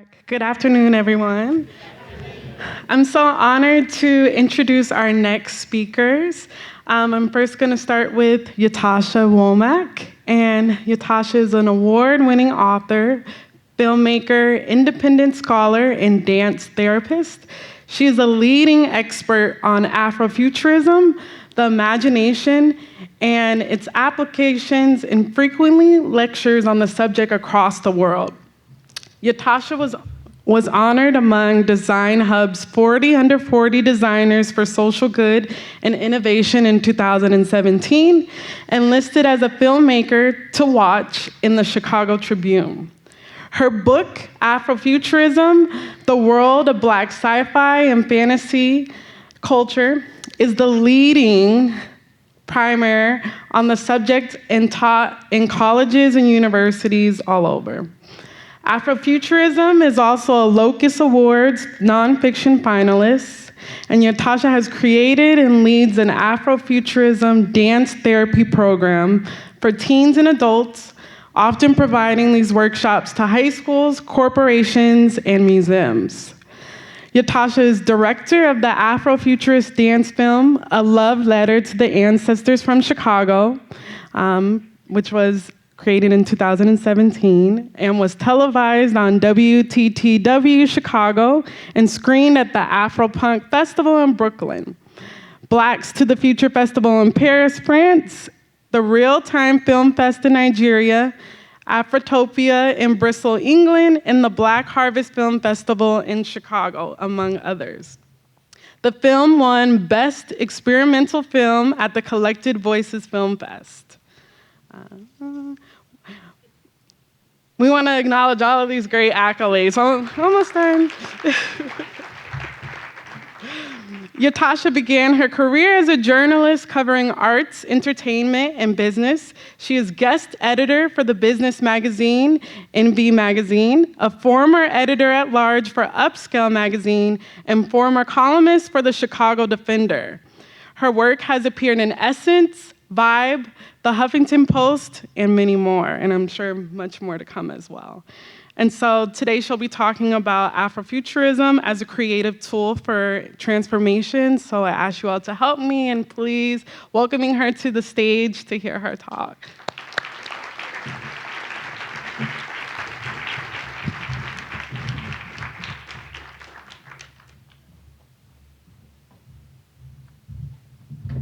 Womack. Good afternoon, everyone. I'm so honored to introduce our next speakers. I'm first going to start with Series-Ytasha Womack. And Series-Ytasha is an award-winning author, filmmaker, independent scholar, and dance therapist. She is a leading expert on Afrofuturism, the imagination, and its applications, and frequently lectures on the subject across the world. Series-Ytasha was honored among Design Hub's 40 Under 40 Designers for Social Good and Innovation in 2017, and listed as a filmmaker to watch in the Chicago Tribune. Her book, Afrofuturism, The World of Black Sci-Fi and Fantasy Culture, is the leading primer on the subject and taught in colleges and universities all over. Afrofuturism is also a Locus Awards nonfiction finalist, and Series-Ytasha has created and leads an Afrofuturism dance therapy program for teens and adults, often providing these workshops to high schools, corporations, and museums. Series-Ytasha is director of the Afrofuturist dance film, A Love Letter to the Ancestors from Chicago, which was created in 2017 and was televised on WTTW Chicago and screened at the Afropunk Festival in Brooklyn, Blacks to the Future Festival in Paris, France, the Real Time Film Fest in Nigeria, Afrotopia in Bristol, England, and the Black Harvest Film Festival in Chicago, among others. The film won Best Experimental Film at the Collected Voices Film Fest. We want to acknowledge all of these great accolades. Almost done. Series-Ytasha began her career as a journalist covering arts, entertainment, and business. She is guest editor for the business magazine, NB Magazine, a former editor-at-large for Upscale Magazine, and former columnist for the Chicago Defender. Her work has appeared in Essence, Vibe, The Huffington Post, and many more, and I'm sure much more to come as well. And so today she'll be talking about Afrofuturism as a creative tool for transformation. So I ask you all to help me and please welcoming her to the stage to hear her talk.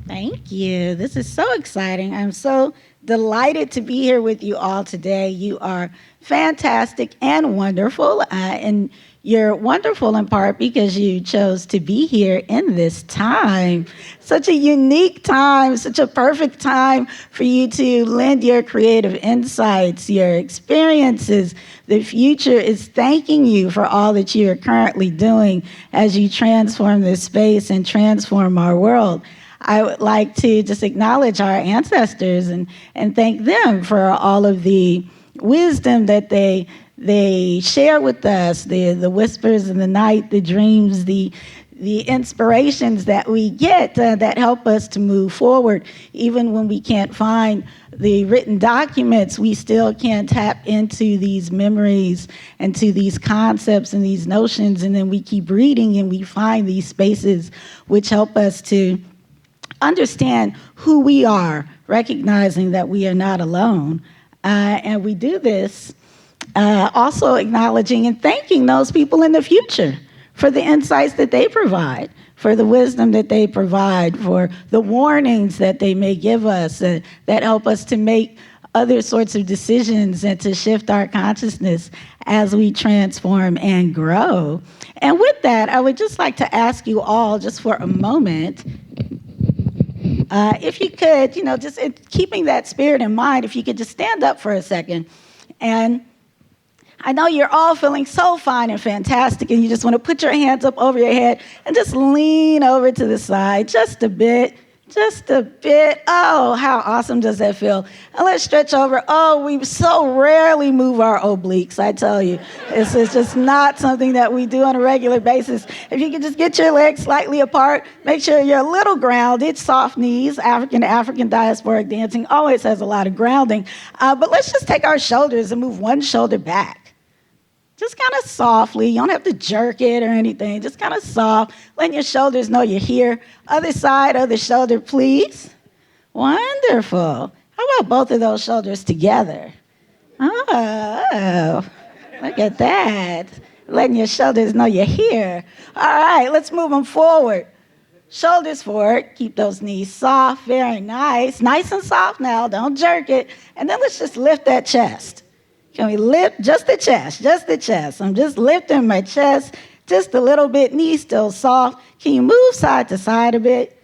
Thank you. This is so exciting. I'm so delighted to be here with you all today. You are fantastic and wonderful. And you're wonderful in part because you chose to be here in this time. Such a unique time, such a perfect time for you to lend your creative insights, your experiences. The future is thanking you for all that you are currently doing as you transform this space and transform our world. I would like to just acknowledge our ancestors and thank them for all of the wisdom that they share with us, the whispers in the night, the dreams, the inspirations that we get that help us to move forward. Even when we can't find the written documents, we still can tap into these memories and to these concepts and these notions, and then we keep reading and we find these spaces which help us to understand who we are, recognizing that we are not alone. And we do this also acknowledging and thanking those people in the future for the insights that they provide, for the wisdom that they provide, for the warnings that they may give us that help us to make other sorts of decisions and to shift our consciousness as we transform and grow. And with that, I would just like to ask you all just for a moment, if you could, just keeping that spirit in mind, if you could just stand up for a second. And I know you're all feeling so fine and fantastic, and you just want to put your hands up over your head and just lean over to the side just a bit. Just a bit. Oh, how awesome does that feel? And let's stretch over. Oh, we so rarely move our obliques, I tell you. This is just not something that we do on a regular basis. If you can just get your legs slightly apart, make sure you're a little grounded, soft knees. African diasporic dancing always has a lot of grounding. But let's just take our shoulders and move one shoulder back. Just kind of softly. You don't have to jerk it or anything. Just kind of soft, letting your shoulders know you're here. Other side, other shoulder, please. Wonderful. How about both of those shoulders together? Oh, look at that. Letting your shoulders know you're here. All right, let's move them forward. Shoulders forward. Keep those knees soft. Very nice. Nice and soft now. Don't jerk it. And then let's just lift that chest. Can we lift just the chest? Just the chest. I'm just lifting my chest just a little bit. Knees still soft. Can you move side to side a bit?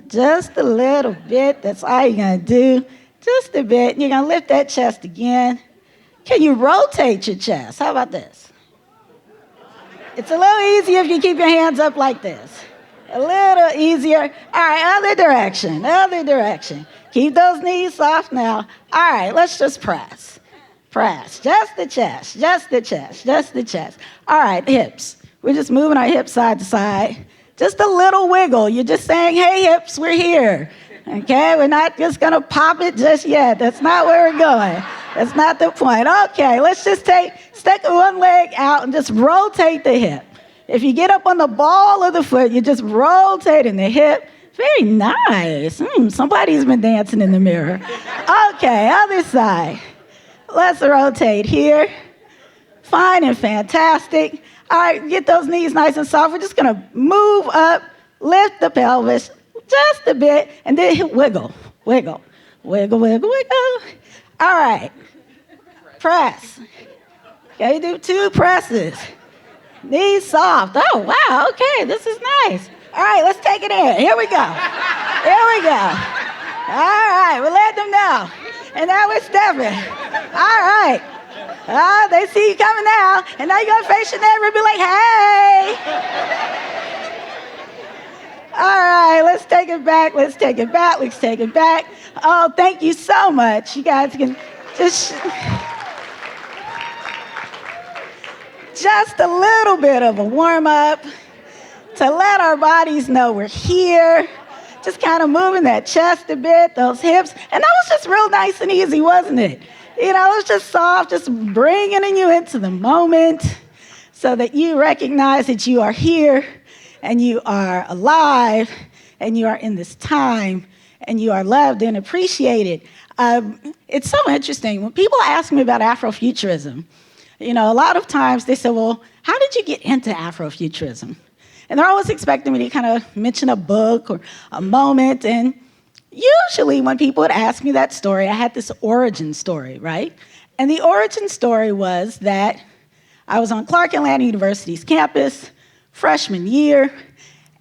Just a little bit. That's all you're going to do. Just a bit. You're going to lift that chest again. Can you rotate your chest? How about this? It's a little easier if you keep your hands up like this. A little easier. All right, other direction, other direction. Keep those knees soft now. All right, let's just press. Press. Just the chest, just the chest, just the chest. All right, hips. We're just moving our hips side to side. Just a little wiggle. You're just saying, hey, hips, we're here. Okay, we're not just going to pop it just yet. That's not where we're going. That's not the point. Okay, let's just stick one leg out and just rotate the hip. If you get up on the ball of the foot, you're just rotating the hip. Very nice. Somebody's been dancing in the mirror. Okay, other side. Let's rotate here. Fine and fantastic. All right, get those knees nice and soft. We're just going to move up, lift the pelvis just a bit, and then wiggle, wiggle, wiggle, wiggle, wiggle. All right, press. Okay, do 2 presses. Knees soft. Oh, wow, okay, this is nice. All right, let's take it in. Here we go. Here we go. All right, we'll let them know. And now we're stepping. All right. They see you coming now, and now you're going to face your neighbor and be like, hey. All right, let's take it back. Let's take it back. Let's take it back. Oh, thank you so much. You guys can just a little bit of a warm-up to let our bodies know we're here. Just kind of moving that chest a bit, those hips. And that was just real nice and easy, wasn't it? You know, it was just soft, just bringing you into the moment so that you recognize that you are here and you are alive and you are in this time and you are loved and appreciated. It's so interesting. When people ask me about Afrofuturism, you know, a lot of times they say, well, how did you get into Afrofuturism? And they're always expecting me to kind of mention a book or a moment. And usually when people would ask me that story, I had this origin story, right? And the origin story was that I was on Clark Atlanta University's campus, freshman year,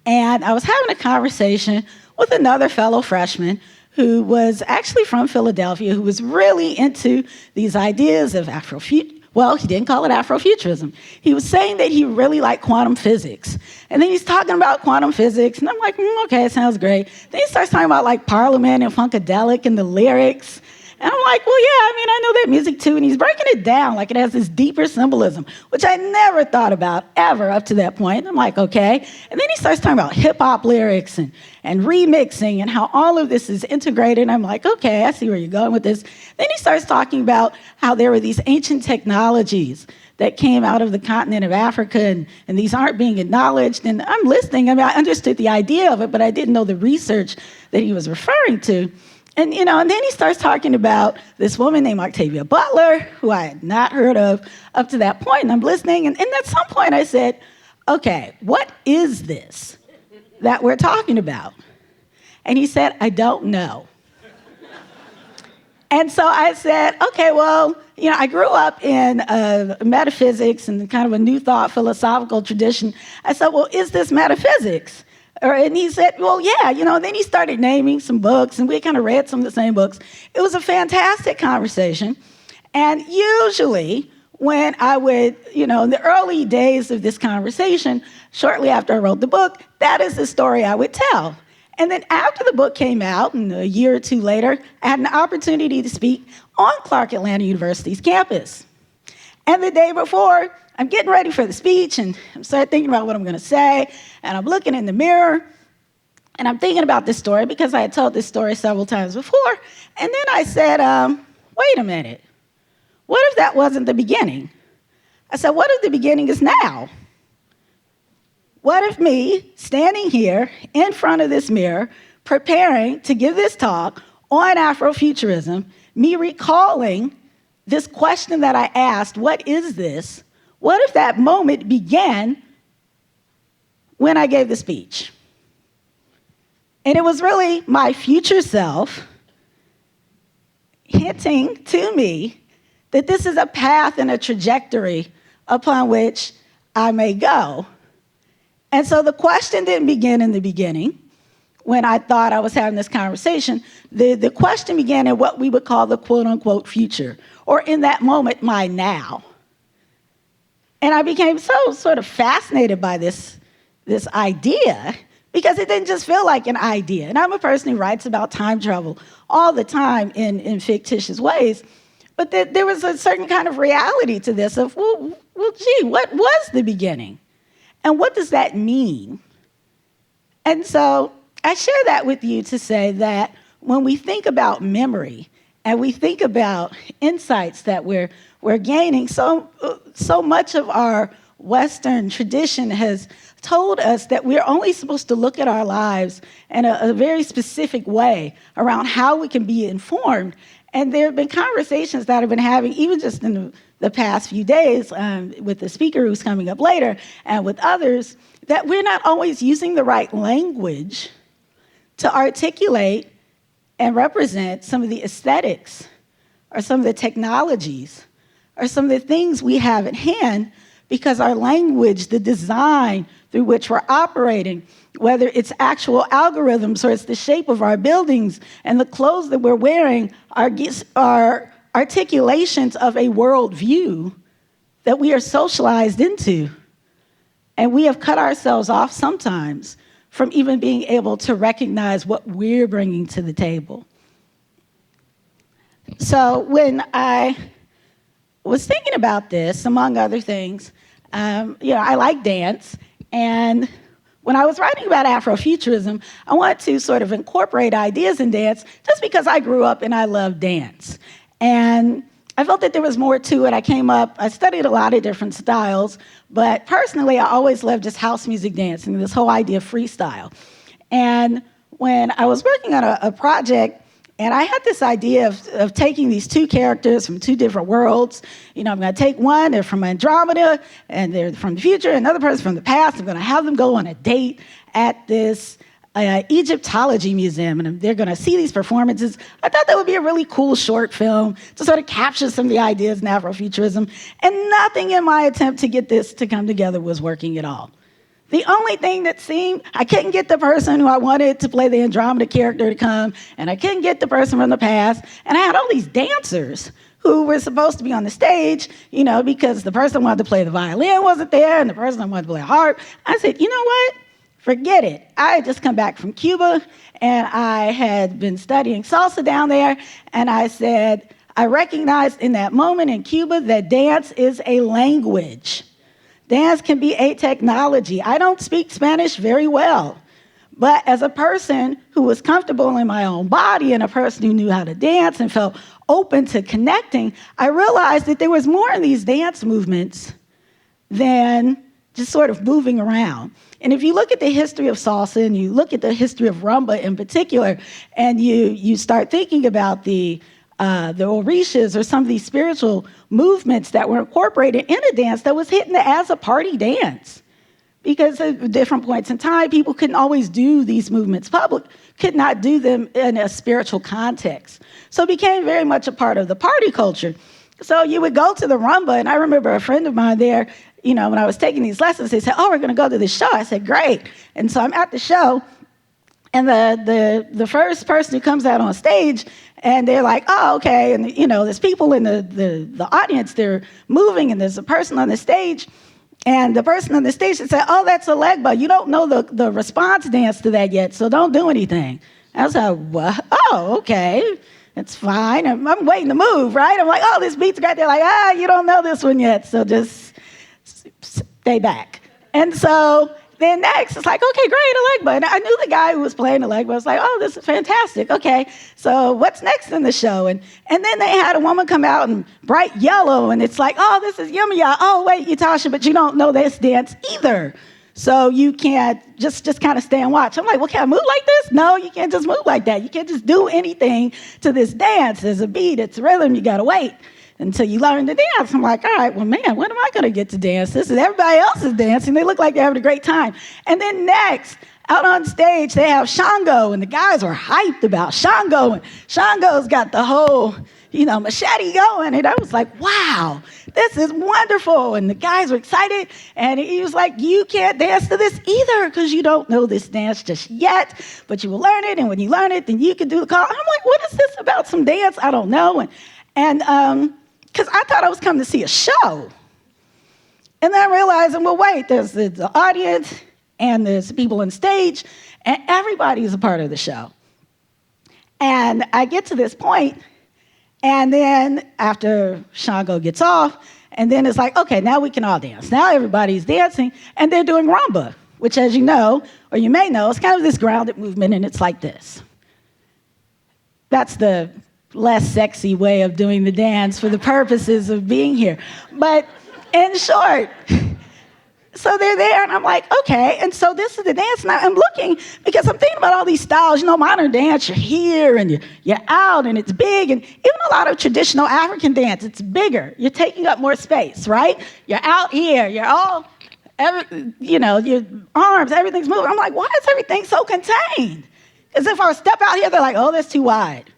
and I was having a conversation with another fellow freshman who was actually from Philadelphia, who was really into these ideas of Afrofuturism. Well, he didn't call it Afrofuturism. He was saying that he really liked quantum physics. And then he's talking about quantum physics, and I'm like, okay, sounds great. Then he starts talking about like Parliament and Funkadelic and the lyrics. And I'm like, well, yeah, I mean, I know that music too. And he's breaking it down like it has this deeper symbolism, which I never thought about ever up to that point. I'm like, okay. And then he starts talking about hip hop lyrics and remixing and how all of this is integrated. And I'm like, okay, I see where you're going with this. Then he starts talking about how there were these ancient technologies that came out of the continent of Africa, and these aren't being acknowledged. And I'm listening. I mean, I understood the idea of it, but I didn't know the research that he was referring to. And, you know, and then he starts talking about this woman named Octavia Butler, who I had not heard of up to that point. And I'm listening. And at some point I said, okay, what is this that we're talking about? And he said, I don't know. And so I said, okay, well, you know, I grew up in metaphysics and kind of a New Thought philosophical tradition. I said, well, is this metaphysics? And he said, well, yeah, you know, and then he started naming some books, and we kind of read some of the same books. It was a fantastic conversation. And usually when I would, you know, in the early days of this conversation, shortly after I wrote the book, that is the story I would tell. And then after the book came out, and a year or two later, I had an opportunity to speak on Clark Atlanta University's campus. And the day before, I'm getting ready for the speech, and I'm starting thinking about what I'm going to say, and I'm looking in the mirror, and I'm thinking about this story because I had told this story several times before, and then I said, wait a minute, what if that wasn't the beginning? I said, what if the beginning is now? What if me standing here in front of this mirror, preparing to give this talk on Afrofuturism, me recalling this question that I asked, what is this? What if that moment began when I gave the speech? And it was really my future self hinting to me that this is a path and a trajectory upon which I may go. And so the question didn't begin in the beginning when I thought I was having this conversation. The question began in what we would call the quote unquote future, or in that moment, my now. And I became so sort of fascinated by this idea, because it didn't just feel like an idea. And I'm a person who writes about time travel all the time in fictitious ways. But there was a certain kind of reality to this of, well, gee, what was the beginning? And what does that mean? And so I share that with you to say that when we think about memory and we think about insights that we're gaining, so much of our Western tradition has told us that we're only supposed to look at our lives in a very specific way around how we can be informed. And there have been conversations that I've been having, even just in the past few days, with the speaker who's coming up later, and with others, that we're not always using the right language to articulate and represent some of the aesthetics, or some of the technologies, or some of the things we have at hand, because our language, the design through which we're operating, whether it's actual algorithms or it's the shape of our buildings and the clothes that we're wearing, are articulations of a worldview that we are socialized into. And we have cut ourselves off sometimes from even being able to recognize what we're bringing to the table. So when I was thinking about this, among other things, I like dance, and when I was writing about Afrofuturism, I wanted to sort of incorporate ideas in dance just because I grew up and I loved dance. And I felt that there was more to it. I studied a lot of different styles, but personally, I always loved just house music dancing, this whole idea of freestyle. And when I was working on a project, and I had this idea of taking these two characters from two different worlds. I'm going to take one, they're from Andromeda, and they're from the future, another person from the past. I'm going to have them go on a date at this Egyptology museum, and they're going to see these performances. I thought that would be a really cool short film to sort of capture some of the ideas in Afrofuturism, and nothing in my attempt to get this to come together was working at all. The only thing that seemed, I couldn't get the person who I wanted to play the Andromeda character to come, and I couldn't get the person from the past, and I had all these dancers who were supposed to be on the stage, because the person who wanted to play the violin wasn't there, and the person who wanted to play a harp. I said, you know what? Forget it. I had just come back from Cuba, and I had been studying salsa down there, and I said, I recognized in that moment in Cuba that dance is a language. Dance can be a technology. I don't speak Spanish very well, but as a person who was comfortable in my own body and a person who knew how to dance and felt open to connecting, I realized that there was more in these dance movements than just sort of moving around. And if you look at the history of salsa and you look at the history of rumba in particular, and you start thinking about the orishas or some of these spiritual movements that were incorporated in a dance that was hitting as a party dance. Because at different points in time, people couldn't always do these movements public, could not do them in a spiritual context. So it became very much a part of the party culture. So you would go to the rumba, and I remember a friend of mine there, when I was taking these lessons, they said, oh, we're going to go to this show. I said, great. And so I'm at the show, and the first person who comes out on stage, and they're like, oh, okay. And, there's people in the audience, they're moving, and there's a person on the stage. And the person on the stage said, oh, that's a legba. You don't know the response dance to that yet, so don't do anything. I was like, what? Oh, okay. It's fine. I'm waiting to move, right? I'm like, oh, this beat's great. They're like, you don't know this one yet, so just stay back. And so then next, it's like, okay, great, Alegba. And I knew the guy who was playing Alegba. I was like, oh, this is fantastic. Okay, so what's next in the show? And then they had a woman come out in bright yellow, and it's like, oh, this is Yumaya. Oh, wait, Ytasha, but you don't know this dance either. So you can't just kind of stay and watch. I'm like, well, can I move like this? No, you can't just move like that. You can't just do anything to this dance. There's a beat, it's a rhythm, you gotta wait until you learn to dance. I'm like, all right, well, man, when am I gonna get to dance? This is everybody else is dancing. They look like they're having a great time. And then next, out on stage, they have Shango, and the guys were hyped about Shango, and Shango's got the whole, machete going, and I was like, wow, this is wonderful, and the guys were excited, and he was like, you can't dance to this either, because you don't know this dance just yet, but you will learn it, and when you learn it, then you can do the call. I'm like, what is this about some dance? I don't know, and because I thought I was coming to see a show, and then I realized, well, wait, there's the audience, and there's people on stage, and everybody is a part of the show. And I get to this point, and then after Shango gets off, and then it's like, okay, now we can all dance. Now everybody's dancing, and they're doing rumba, which, as you know, or you may know, is kind of this grounded movement, and it's like this. That's the less sexy way of doing the dance for the purposes of being here. But in short, so they're there, and I'm like, okay, and so this is the dance. Now I'm looking, because I'm thinking about all these styles. Modern dance, you're here, and you're out, and it's big, and even a lot of traditional African dance, it's bigger. You're taking up more space, right? You're out here, you're all, your arms, everything's moving. I'm like, why is everything so contained? Because if I step out here, they're like, oh, that's too wide.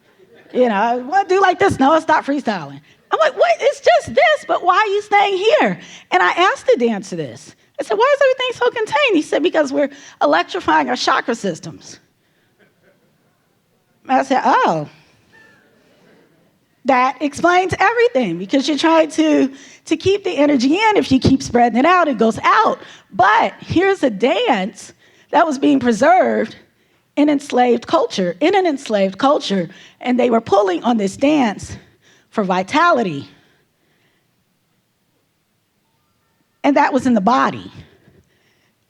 I want to do like this. No, I'll stop freestyling. I'm like, wait, it's just this, but why are you staying here? And I asked the dancer this. I said, why is everything so contained? He said, because we're electrifying our chakra systems. I said, oh, that explains everything, because you're trying to keep the energy in. If you keep spreading it out, it goes out. But here's a dance that was being preserved in an enslaved culture, and they were pulling on this dance for vitality. And that was in the body.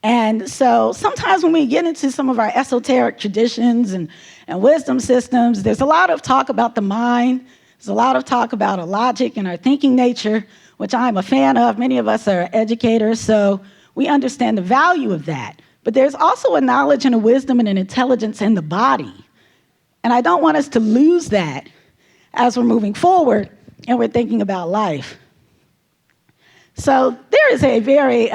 And so sometimes when we get into some of our esoteric traditions and wisdom systems, there's a lot of talk about the mind. There's a lot of talk about our logic and our thinking nature, which I'm a fan of. Many of us are educators, so we understand the value of that. But there's also a knowledge and a wisdom and an intelligence in the body. And I don't want us to lose that as we're moving forward and we're thinking about life. So there is a very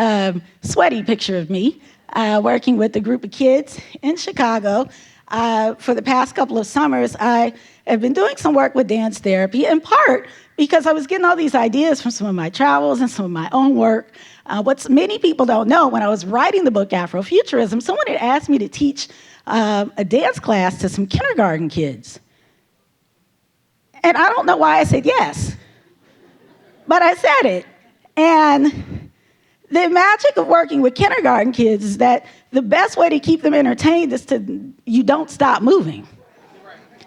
sweaty picture of me working with a group of kids in Chicago. For the past couple of summers, I have been doing some work with dance therapy, in part because I was getting all these ideas from some of my travels and some of my own work. What many people don't know, when I was writing the book Afrofuturism, someone had asked me to teach a dance class to some kindergarten kids. And I don't know why I said yes, but I said it. And the magic of working with kindergarten kids is that the best way to keep them entertained is you don't stop moving.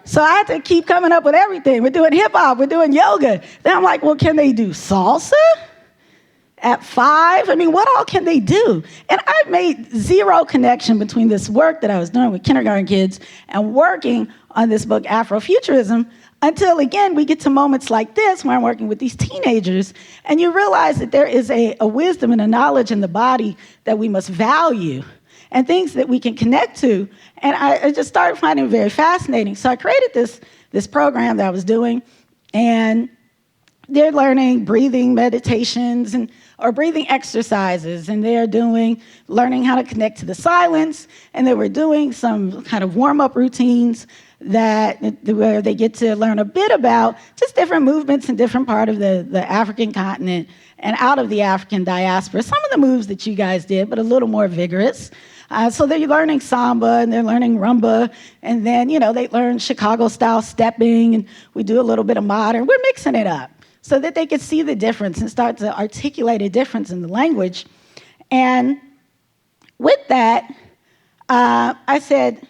So I had to keep coming up with everything. We're doing hip hop, we're doing yoga. Then I'm like, well, can they do salsa at 5? I mean, what all can they do? And I made zero connection between this work that I was doing with kindergarten kids and working on this book, Afrofuturism, until, again, we get to moments like this where I'm working with these teenagers, and you realize that there is a wisdom and a knowledge in the body that we must value and things that we can connect to. And I just started finding it very fascinating. So I created this program that I was doing, and they're learning breathing meditations or breathing exercises, and they're learning how to connect to the silence, and they were doing some kind of warm-up routines where they get to learn a bit about just different movements in different part of the African continent and out of the African diaspora. Some of the moves that you guys did, but a little more vigorous. So they're learning samba, and they're learning rumba, and then, they learn Chicago-style stepping, and we do a little bit of modern. We're mixing it up so that they could see the difference and start to articulate a difference in the language. And with that, I said,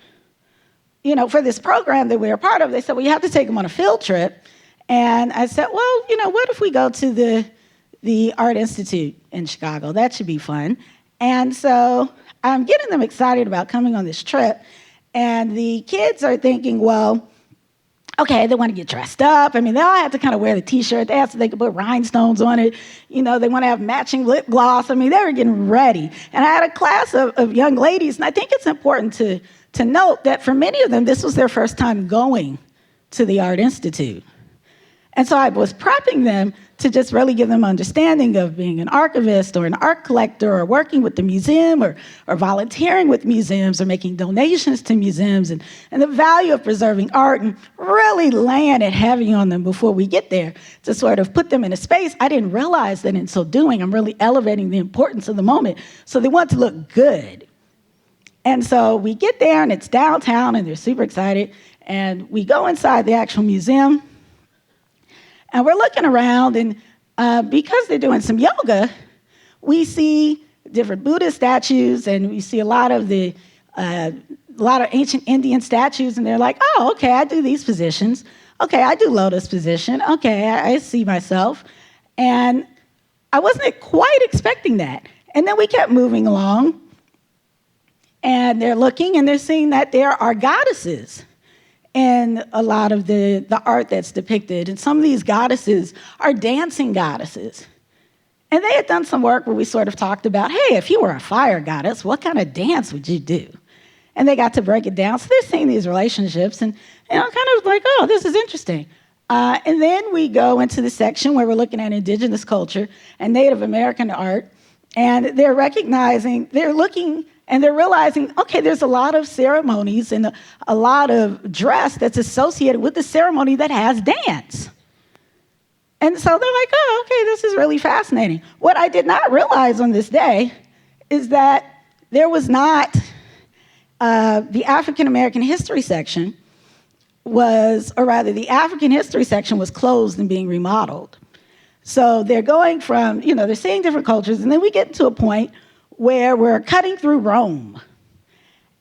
for this program that we're a part of, they said, well, you have to take them on a field trip. And I said, well, what if we go to the Art Institute in Chicago? That should be fun. And so I'm getting them excited about coming on this trip. And the kids are thinking, well, okay, they want to get dressed up. I mean, they all have to kind of wear the T-shirt. They have so they can put rhinestones on it. You know, they want to have matching lip gloss. I mean, they were getting ready. And I had a class of young ladies, and I think it's important to note that for many of them, this was their first time going to the Art Institute. And so I was prepping them to just really give them understanding of being an archivist or an art collector or working with the museum or volunteering with museums or making donations to museums and the value of preserving art, and really laying it heavy on them before we get there to sort of put them in a space. I didn't realize that in so doing, I'm really elevating the importance of the moment. So they want to look good. And so we get there and it's downtown and they're super excited. And we go inside the actual museum. And we're looking around, and because they're doing some yoga, we see different Buddhist statues, and we see a lot of ancient Indian statues, and they're like, oh, okay, I do these positions. Okay, I do lotus position. Okay, I see myself. And I wasn't quite expecting that. And then we kept moving along, and they're looking, and they're seeing that there are goddesses in a lot of the art that's depicted. And some of these goddesses are dancing goddesses. And they had done some work where we sort of talked about, hey, if you were a fire goddess, what kind of dance would you do? And they got to break it down. So they're seeing these relationships and kind of like, oh, this is interesting. And then we go into the section where we're looking at indigenous culture and Native American art. And they're recognizing, they're looking, and they're realizing, okay, there's a lot of ceremonies and a lot of dress that's associated with the ceremony that has dance. And so they're like, oh, okay, this is really fascinating. What I did not realize on this day is that there was not the African American history section the African history section was closed and being remodeled. So they're going from, they're seeing different cultures, and then we get to a point where we're cutting through Rome.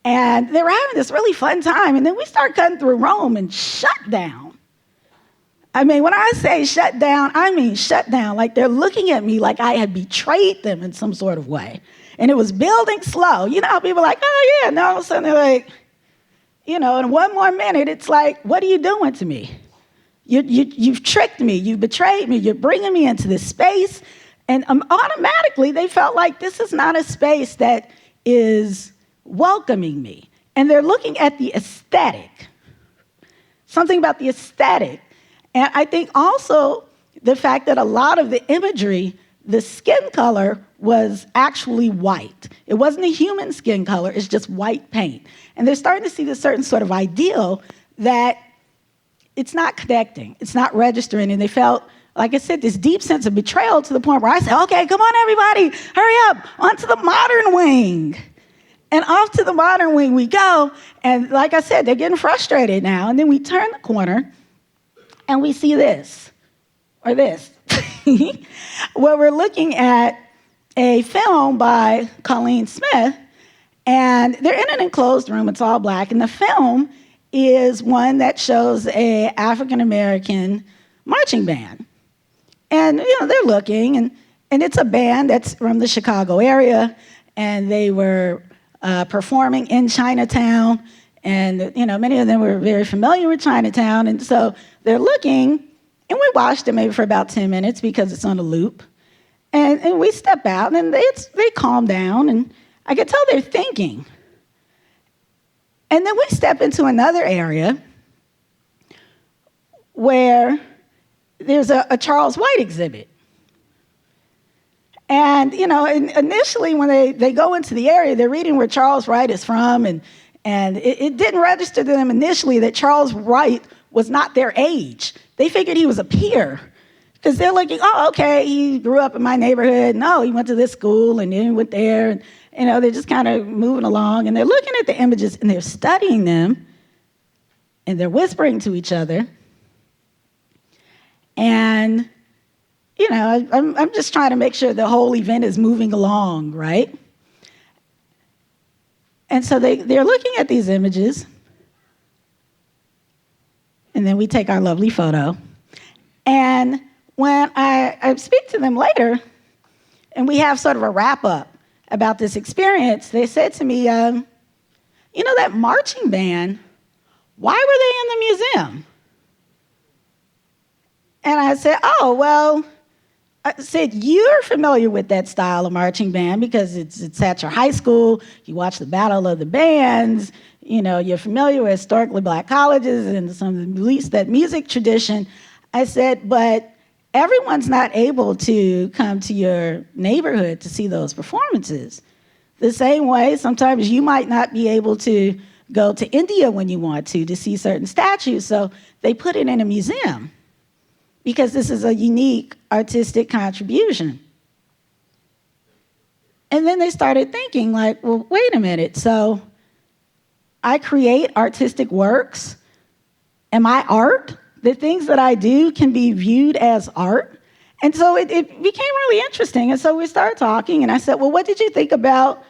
And they were having this really fun time, and then we start cutting through Rome and shut down. I mean, when I say shut down, I mean shut down. Like they're looking at me like I had betrayed them in some sort of way. And it was building slow. You know how people are like, oh yeah, and all of a sudden they're like, in one more minute, it's like, what are you doing to me? You've tricked me, you betrayed me, you're bringing me into this space. And automatically, they felt like this is not a space that is welcoming me. And they're looking at the aesthetic, something about the aesthetic. And I think also the fact that a lot of the imagery, the skin color was actually white. It wasn't a human skin color, it's just white paint. And they're starting to see this certain sort of ideal that it's not connecting, it's not registering, and they felt, like I said, this deep sense of betrayal to the point where I said, okay, come on, everybody, hurry up, onto the modern wing. And off to the modern wing we go, and like I said, they're getting frustrated now, and then we turn the corner, and we see this, or this, where we're looking at a film by Colleen Smith, and they're in an enclosed room, it's all black, and the film is one that shows a African-American marching band. And, they're looking, and it's a band that's from the Chicago area, and they were performing in Chinatown, and, many of them were very familiar with Chinatown, and so they're looking, and we watched it maybe for about 10 minutes because it's on a loop, and we step out, and they calm down, and I could tell they're thinking. And then we step into another area where there's a Charles White exhibit. And, initially when they go into the area, they're reading where Charles Wright is from, and it didn't register to them initially that Charles Wright was not their age. They figured he was a peer, because they're looking, oh, okay, he grew up in my neighborhood. No, he went to this school, and then he went there, and they're just kind of moving along, and they're looking at the images, and they're studying them, and they're whispering to each other. And, I'm just trying to make sure the whole event is moving along, right? And so they're looking at these images, and then we take our lovely photo. And when I speak to them later, and we have sort of a wrap-up, about this experience, they said to me, you know, that marching band, why were they in the museum? And I said, oh, well, I said, you're familiar with that style of marching band because it's at your high school. You watch the Battle of the Bands. You know, you're familiar with historically black colleges and some of the beliefs, that music tradition. I said, but everyone's not able to come to your neighborhood to see those performances. The same way, sometimes you might not be able to go to India when you want to see certain statues. So they put it in a museum because this is a unique artistic contribution. And then they started thinking like, well, wait a minute. So I create artistic works. Am I art? The things that I do can be viewed as art. And so it became really interesting. And so we started talking, and I said, well, what did you think about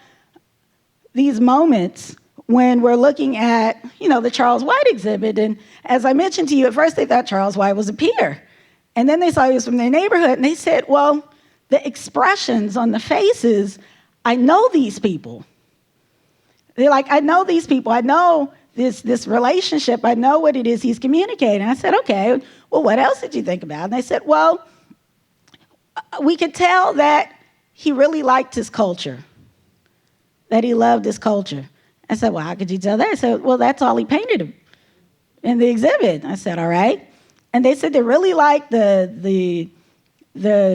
these moments when we're looking at, you know, the Charles White exhibit? And as I mentioned to you, at first they thought Charles White was a peer. And then they saw he was from their neighborhood, and they said, well, the expressions on the faces, I know these people. They're like, I know these people. I know this relationship. I know what it is he's communicating. I said, okay, well, what else did you think about? And they said, well, we could tell that he really liked his culture, that he loved his culture. I said, well, how could you tell that? I said, well, that's all he painted in the exhibit. I said, all right. And they said they really liked the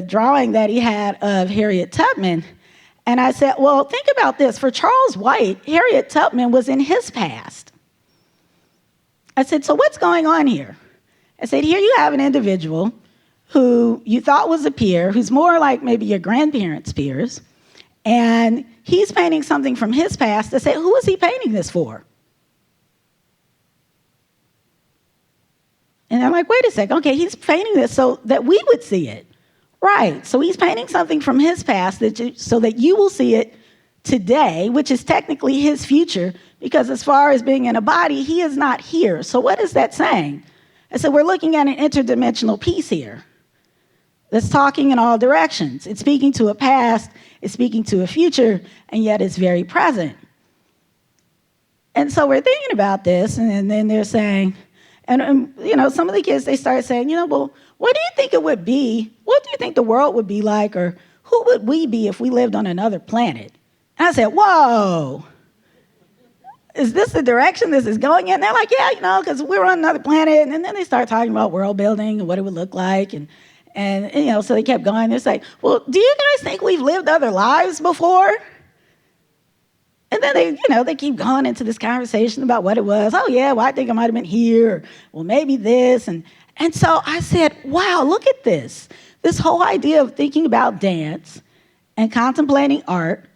drawing that he had of Harriet Tubman. And I said, well, think about this. For Charles White, Harriet Tubman was in his past. I said, so what's going on here? I said, here you have an individual who you thought was a peer, who's more like maybe your grandparents' peers, and he's painting something from his past. I said, who is he painting this for? And I'm like, wait a second, okay, he's painting this so that we would see it. Right, so he's painting something from his past so that you will see it today, which is technically his future, because as far as being in a body, he is not here. So what is that saying? I said, we're looking at an interdimensional piece here that's talking in all directions. It's speaking to a past, it's speaking to a future, and yet it's very present. And so we're thinking about this, and then they're saying, and you know, some of the kids, they start saying, you know, well, what do you think it would be? What do you think the world would be like, or who would we be if we lived on another planet? And I said, whoa, is this the direction this is going in? And they're like, yeah, you know, because we're on another planet. And then they start talking about world building and what it would look like. And you know, so they kept going. They're like, well, do you guys think we've lived other lives before? And then they keep going into this conversation about what it was. Oh, yeah, well, I think I might have been here. Or, well, maybe this. And so I said, wow, look at this. This whole idea of thinking about dance and contemplating art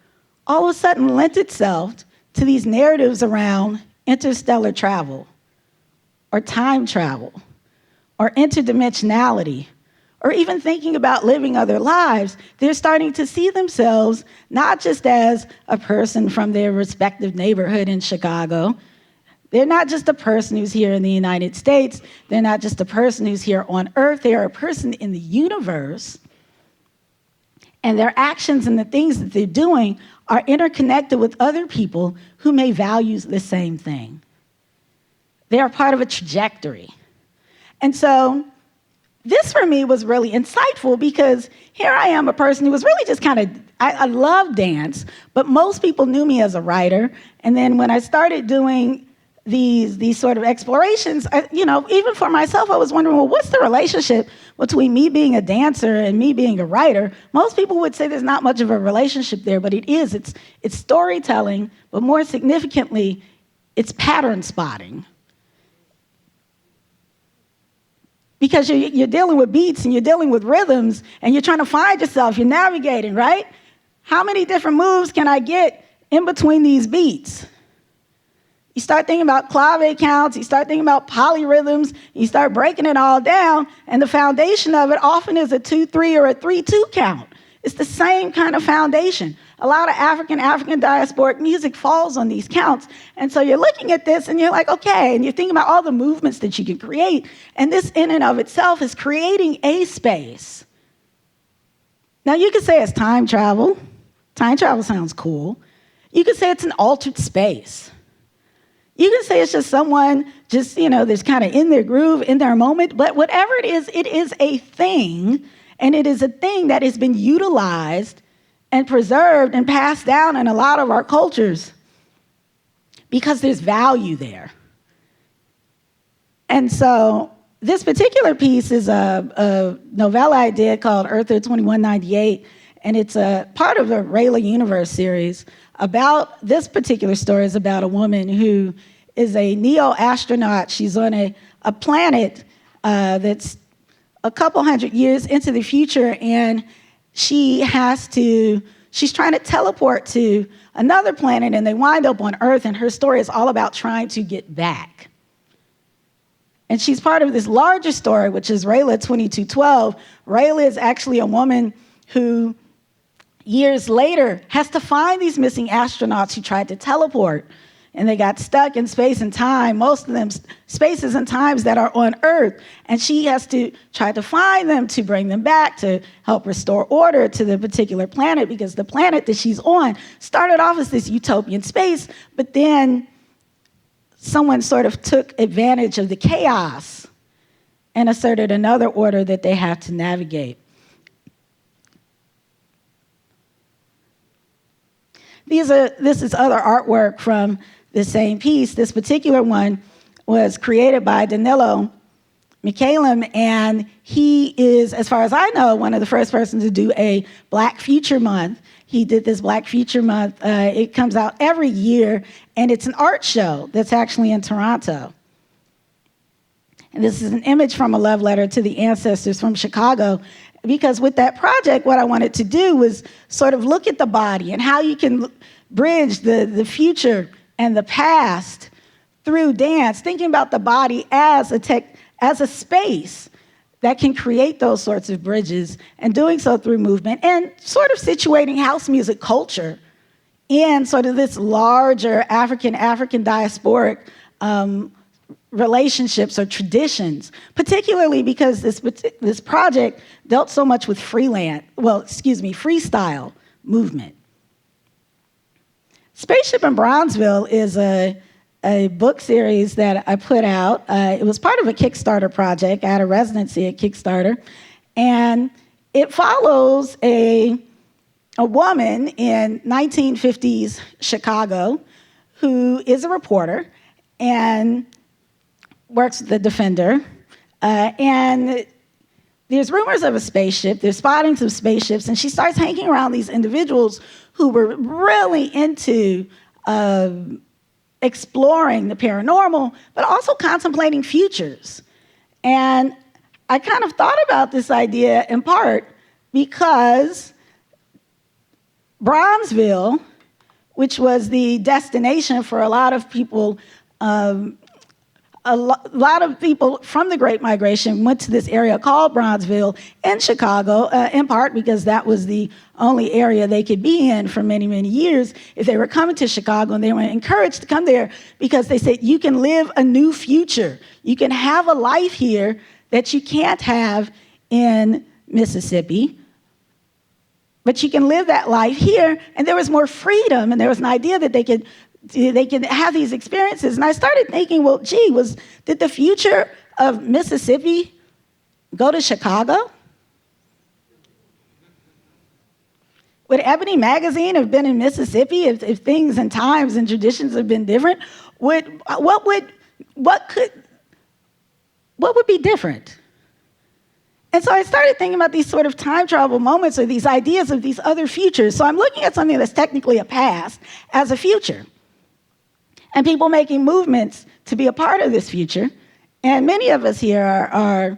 all of a sudden lent itself to these narratives around interstellar travel or time travel or interdimensionality, or even thinking about living other lives. They're starting to see themselves not just as a person from their respective neighborhood in Chicago. They're not just a person who's here in the United States. They're not just a person who's here on Earth. They are a person in the universe. And their actions and the things that they're doing are interconnected with other people who may value the same thing. They are part of a trajectory. And so this for me was really insightful, because here I am, a person who was really just kind of, I love dance, but most people knew me as a writer. And then when I started doing these sort of explorations, even for myself, I was wondering, well, what's the relationship between me being a dancer and me being a writer? Most people would say there's not much of a relationship there, but it is. It's storytelling, but more significantly, it's pattern spotting. Because you're dealing with beats and you're dealing with rhythms and you're trying to find yourself, you're navigating, right? How many different moves can I get in between these beats? You start thinking about clave counts, you start thinking about polyrhythms, you start breaking it all down, and the foundation of it often is a 2-3 or a 3-2 count. It's the same kind of foundation. A lot of African diasporic music falls on these counts. And so you're looking at this and you're like, okay, and you're thinking about all the movements that you can create, and this in and of itself is creating a space. Now you could say it's time travel, Time travel sounds cool. You could say it's an altered space. You can say it's just someone just, that's kind of in their groove, in their moment, but whatever it is a thing, and it is a thing that has been utilized and preserved and passed down in a lot of our cultures because there's value there. And so this particular piece is a novella I did called Earther 2198, and it's a part of the Rayla Universe series. About this particular story is about a woman who is a neo-astronaut. She's on a planet that's a couple hundred years into the future, and she's trying to teleport to another planet, and they wind up on Earth, and her story is all about trying to get back. And she's part of this larger story, which is Rayla 2212. Rayla is actually a woman who years later has to find these missing astronauts who tried to teleport, and they got stuck in space and time, most of them spaces and times that are on Earth, and she has to try to find them to bring them back to help restore order to the particular planet, because the planet that she's on started off as this utopian space, but then someone sort of took advantage of the chaos and asserted another order that they have to navigate. This is other artwork from the same piece. This particular one was created by Danilo McCallum, and he is, as far as I know, one of the first persons to do a Black Future Month. He did this Black Future Month. It comes out every year, and it's an art show that's actually in Toronto. And this is an image from a love letter to the ancestors from Chicago, because with that project, what I wanted to do was sort of look at the body and how you can bridge the future and the past through dance, thinking about the body as a space that can create those sorts of bridges, and doing so through movement, and sort of situating house music culture in sort of this larger African diasporic relationships or traditions, particularly because this project dealt so much with freestyle movement. Spaceship in Bronzeville is a book series that I put out. It was part of a Kickstarter project. I had a residency at Kickstarter, and it follows a woman in 1950s Chicago who is a reporter and works with the Defender, and there's rumors of a spaceship, there's spottings of spaceships, and she starts hanging around these individuals who were really into exploring the paranormal, but also contemplating futures. And I kind of thought about this idea in part because Bronzeville, which was the destination for a lot of people, a lot of people from the Great Migration went to this area called Bronzeville in Chicago, in part because that was the only area they could be in for many, many years if they were coming to Chicago, and they were encouraged to come there because they said, you can live a new future. You can have a life here that you can't have in Mississippi, but you can live that life here, and there was more freedom, and there was an idea that they could have these experiences. And I started thinking, well, did the future of Mississippi go to Chicago? Would Ebony Magazine have been in Mississippi if things and times and traditions have been different? What would be different? And so I started thinking about these sort of time travel moments, or these ideas of these other futures. So I'm looking at something that's technically a past as a future, and people making movements to be a part of this future. And many of us here are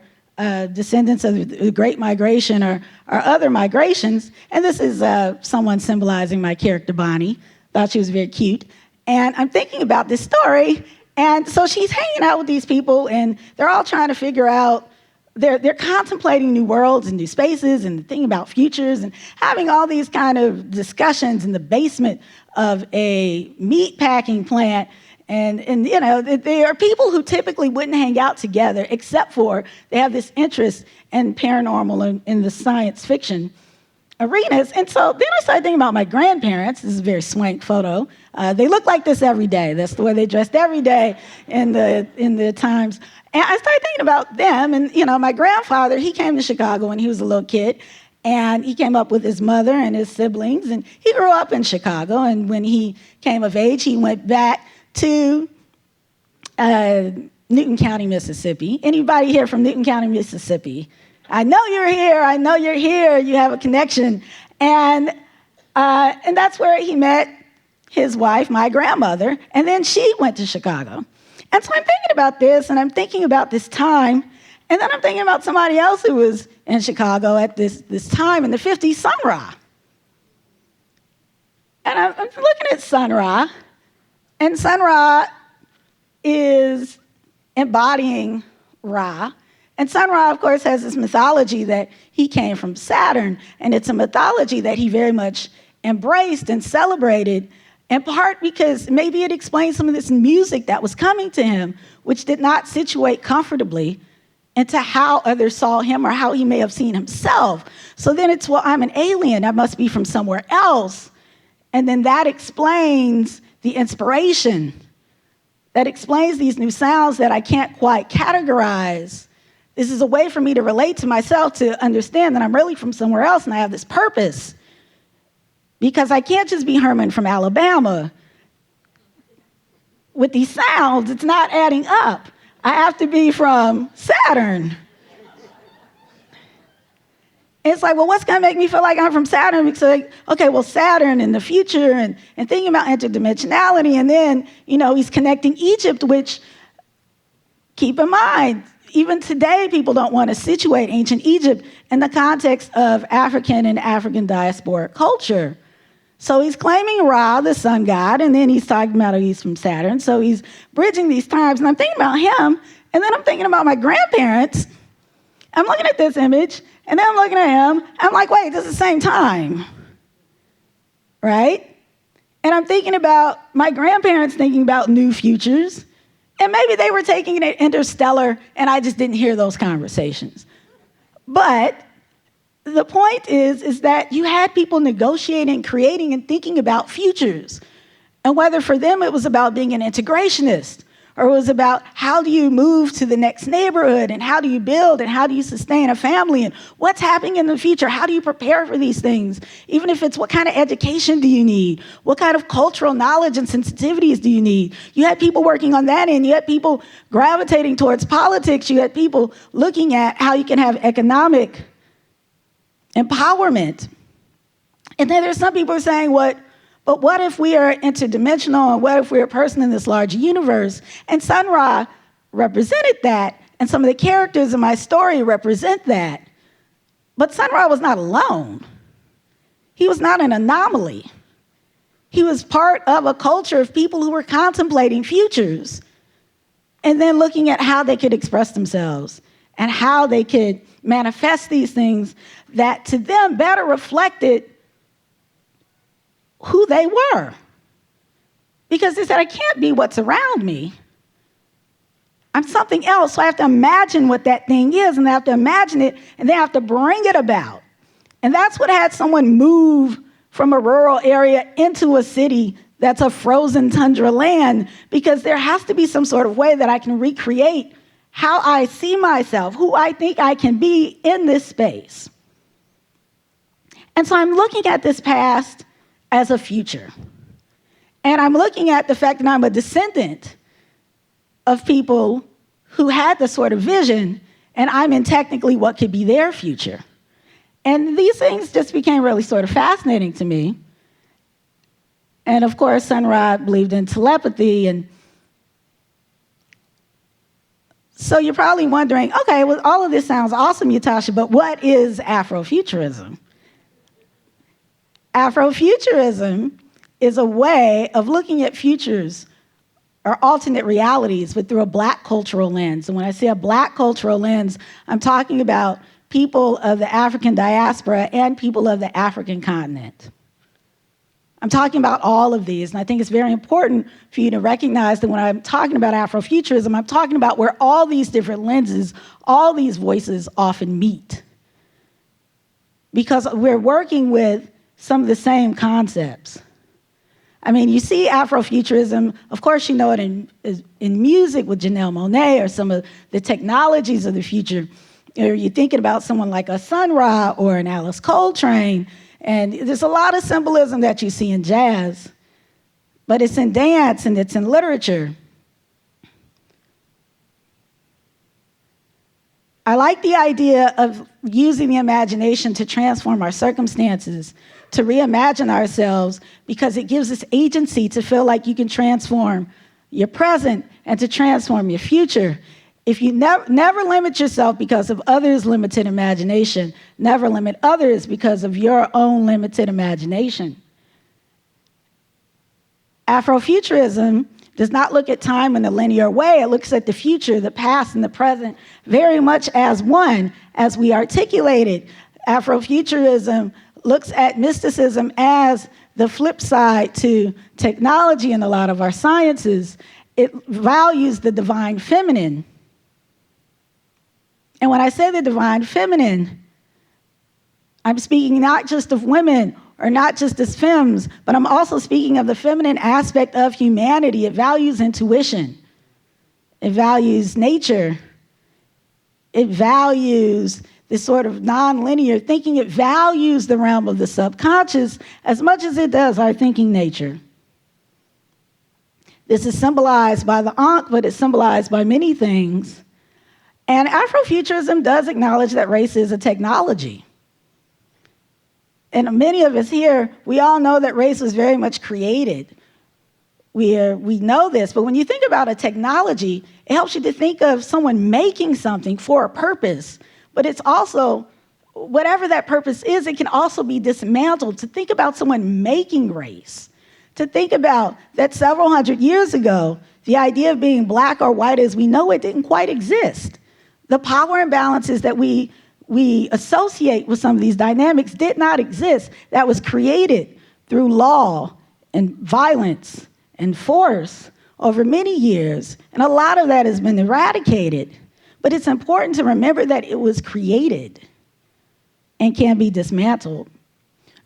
descendants of the Great Migration or other migrations. And this is someone symbolizing my character, Bonnie. Thought she was very cute. And I'm thinking about this story. And so she's hanging out with these people, and they're all trying to figure out, they're contemplating new worlds and new spaces and thinking about futures and having all these kind of discussions in the basement of a meat packing plant. And you know, they are people who typically wouldn't hang out together, except for they have this interest in paranormal and in the science fiction. arenas. And so then I started thinking about my grandparents. This is a very swank photo. They look like this every day. That's the way they dressed every day in the times. And I started thinking about them. And, my grandfather, he came to Chicago when he was a little kid. And he came up with his mother and his siblings. And he grew up in Chicago. And when he came of age, he went back to Newton County, Mississippi. Anybody here from Newton County, Mississippi? I know you're here. I know you're here. You have a connection. And that's where he met his wife, my grandmother. And then she went to Chicago. And so I'm thinking about this, and I'm thinking about this time. And then I'm thinking about somebody else who was in Chicago at this time in the 50s, Sun Ra. And I'm looking at Sun Ra. And Sun Ra is embodying Ra. And Sun Ra, of course, has this mythology that he came from Saturn, and it's a mythology that he very much embraced and celebrated, in part because maybe it explains some of this music that was coming to him, which did not situate comfortably into how others saw him or how he may have seen himself. So then it's, well, I'm an alien, I must be from somewhere else. And then that explains the inspiration, that explains these new sounds that I can't quite categorize. This is a way for me to relate to myself, to understand that I'm really from somewhere else and I have this purpose. Because I can't just be Herman from Alabama. With these sounds, it's not adding up. I have to be from Saturn. It's like, well, what's going to make me feel like I'm from Saturn? Because, okay, well, Saturn in the future and thinking about interdimensionality. And then, he's connecting Egypt, which, keep in mind, even today, people don't want to situate ancient Egypt in the context of African and African diasporic culture. So he's claiming Ra, the sun god, and then he's talking about he's from Saturn. So he's bridging these times. And I'm thinking about him, and then I'm thinking about my grandparents. I'm looking at this image, and then I'm looking at him. I'm like, wait, this is the same time, right? And I'm thinking about my grandparents thinking about new futures. And maybe they were taking it interstellar, and I just didn't hear those conversations. But the point is that you had people negotiating, creating, and thinking about futures. And whether for them it was about being an integrationist, or it was about how do you move to the next neighborhood, and how do you build, and how do you sustain a family, and what's happening in the future, how do you prepare for these things? Even if it's what kind of education do you need? What kind of cultural knowledge and sensitivities do you need? You had people working on that end. You had people gravitating towards politics. You had people looking at how you can have economic empowerment. And then there's some people who are saying, but what if we are interdimensional, and what if we're a person in this large universe? And Sun Ra represented that, and some of the characters in my story represent that. But Sun Ra was not alone. He was not an anomaly. He was part of a culture of people who were contemplating futures and then looking at how they could express themselves and how they could manifest these things that to them better reflected who they were. Because they said, I can't be what's around me. I'm something else, so I have to imagine what that thing is, and I have to imagine it, and they have to bring it about. And that's what had someone move from a rural area into a city that's a frozen tundra land, because there has to be some sort of way that I can recreate how I see myself, who I think I can be in this space. And so I'm looking at this past as a future. And I'm looking at the fact that I'm a descendant of people who had this sort of vision, and I'm in technically what could be their future. And these things just became really sort of fascinating to me. And of course, Sun Ra believed in telepathy. And so you're probably wondering, okay, well, all of this sounds awesome, Ytasha, but what is Afrofuturism? Afrofuturism is a way of looking at futures or alternate realities, but through a Black cultural lens. And when I say a Black cultural lens, I'm talking about people of the African diaspora and people of the African continent. I'm talking about all of these, and I think it's very important for you to recognize that when I'm talking about Afrofuturism, I'm talking about where all these different lenses, all these voices often meet. because we're working with some of the same concepts. I mean, you see Afrofuturism, of course you know it in music with Janelle Monáe or some of the technologies of the future. Or you're thinking about someone like a Sun Ra or an Alice Coltrane, and there's a lot of symbolism that you see in jazz, but it's in dance and it's in literature. I like the idea of using the imagination to transform our circumstances, to reimagine ourselves, because it gives us agency to feel like you can transform your present and to transform your future. If you never limit yourself because of others' limited imagination, never limit others because of your own limited imagination. Afrofuturism does not look at time in a linear way. It looks at the future, the past, and the present very much as one, as we articulated. Afrofuturism looks at mysticism as the flip side to technology in a lot of our sciences. It values the divine feminine. And when I say the divine feminine, I'm speaking not just of women or not just as femmes, but I'm also speaking of the feminine aspect of humanity. It values intuition. It values nature. It values this sort of non-linear thinking. It values the realm of the subconscious as much as it does our thinking nature. This is symbolized by the Ankh, but it's symbolized by many things. And Afrofuturism does acknowledge that race is a technology. And many of us here, we all know that race was very much created. We know this, but when you think about a technology, it helps you to think of someone making something for a purpose. But it's also, whatever that purpose is, it can also be dismantled. To think about someone making race, to think about that several hundred years ago, the idea of being black or white as we know it didn't quite exist. The power imbalances that we associate with some of these dynamics did not exist. That was created through law and violence and force over many years. And a lot of that has been eradicated. But it's important to remember that it was created and can be dismantled.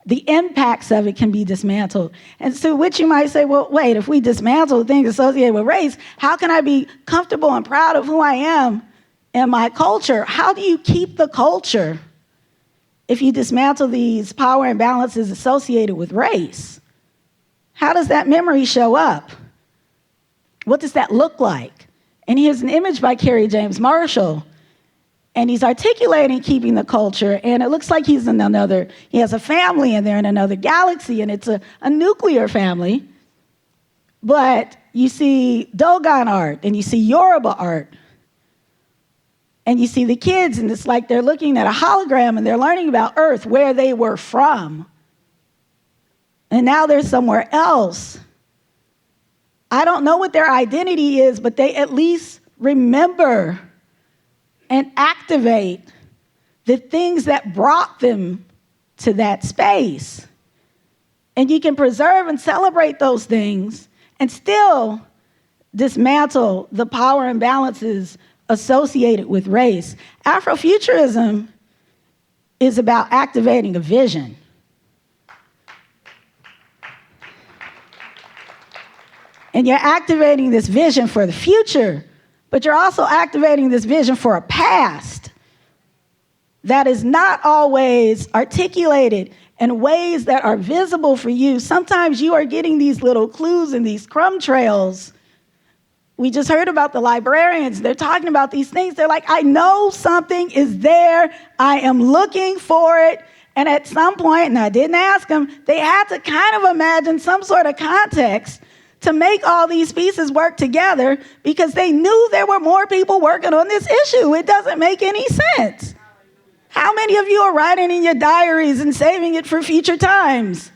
The impacts of it can be dismantled. And so which you might say, well, wait, if we dismantle things associated with race, how can I be comfortable and proud of who I am in my culture? How do you keep the culture if you dismantle these power imbalances associated with race? How does that memory show up? What does that look like? And here's an image by Kerry James Marshall. And he's articulating keeping the culture, and it looks like he has a family and they're in another galaxy, and it's a nuclear family. But you see Dogon art, and you see Yoruba art, and you see the kids, and it's like they're looking at a hologram, and they're learning about Earth, where they were from. And now they're somewhere else. I don't know what their identity is, but they at least remember and activate the things that brought them to that space. And you can preserve and celebrate those things and still dismantle the power imbalances associated with race. Afrofuturism is about activating a vision. And you're activating this vision for the future, but you're also activating this vision for a past that is not always articulated in ways that are visible for you. Sometimes you are getting these little clues and these crumb trails. We just heard about the librarians. They're talking about these things. They're like, I know something is there. I am looking for it. And at some point, and I didn't ask them, they had to kind of imagine some sort of context to make all these pieces work together because they knew there were more people working on this issue. It doesn't make any sense. How many of you are writing in your diaries and saving it for future times?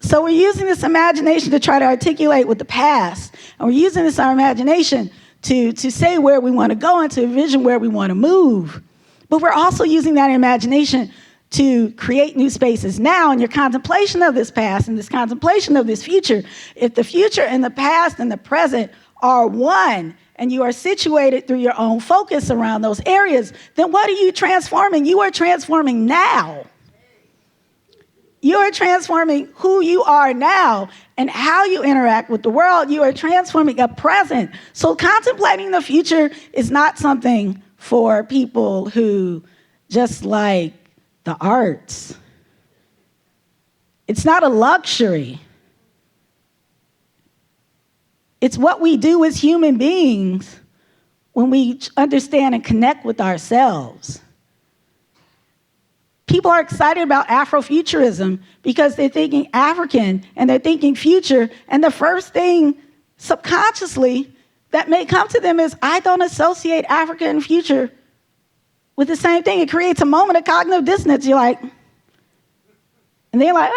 So we're using this imagination to try to articulate with the past, and we're using this our imagination to say where we want to go and to envision where we want to move. But we're also using that imagination to create new spaces now in your contemplation of this past and this contemplation of this future. If the future and the past and the present are one, and you are situated through your own focus around those areas, then what are you transforming? You are transforming now. You are transforming who you are now and how you interact with the world. You are transforming a present. So contemplating the future is not something for people who just like the arts. It's not a luxury. It's what we do as human beings when we understand and connect with ourselves. People are excited about Afrofuturism because they're thinking African and they're thinking future, and the first thing subconsciously that may come to them is, I don't associate Africa and future with the same thing. It creates a moment of cognitive dissonance. You're like, and they're like,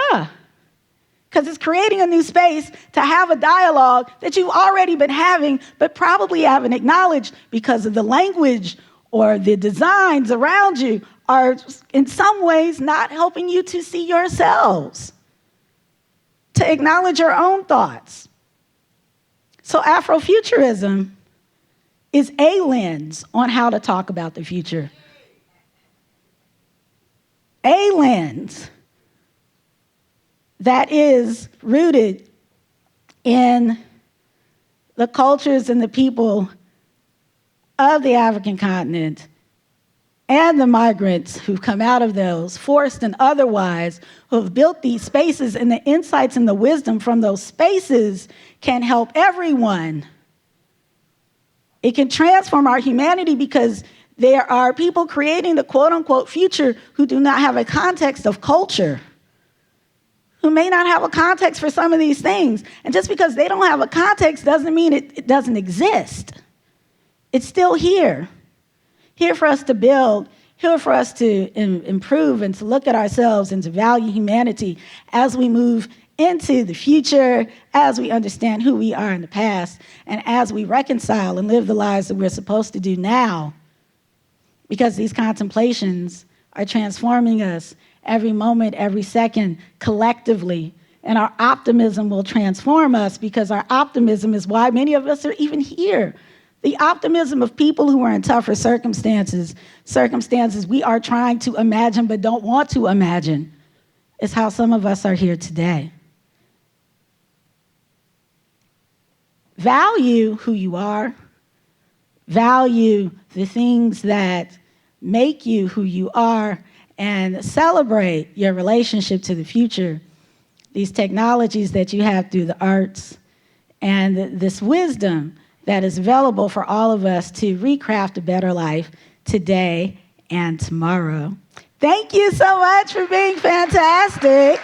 because it's creating a new space to have a dialogue that you've already been having, but probably haven't acknowledged because of the language or the designs around you are in some ways not helping you to see yourselves, to acknowledge your own thoughts. So Afrofuturism is a lens on how to talk about the future. A lens that is rooted in the cultures and the people of the African continent and the migrants who've come out of those, forced and otherwise, who have built these spaces, and the insights and the wisdom from those spaces can help everyone. It can transform our humanity because there are people creating the quote-unquote future who do not have a context of culture, who may not have a context for some of these things. And just because they don't have a context doesn't mean it doesn't exist. It's still here for us to build, here for us to improve and to look at ourselves and to value humanity as we move into the future, as we understand who we are in the past, and as we reconcile and live the lives that we're supposed to do now. Because these contemplations are transforming us every moment, every second, collectively. And our optimism will transform us because our optimism is why many of us are even here. The optimism of people who are in tougher circumstances we are trying to imagine but don't want to imagine, is how some of us are here today. Value who you are. Value the things that make you who you are, and celebrate your relationship to the future, these technologies that you have through the arts, and this wisdom that is available for all of us to recraft a better life today and tomorrow. Thank you so much for being fantastic.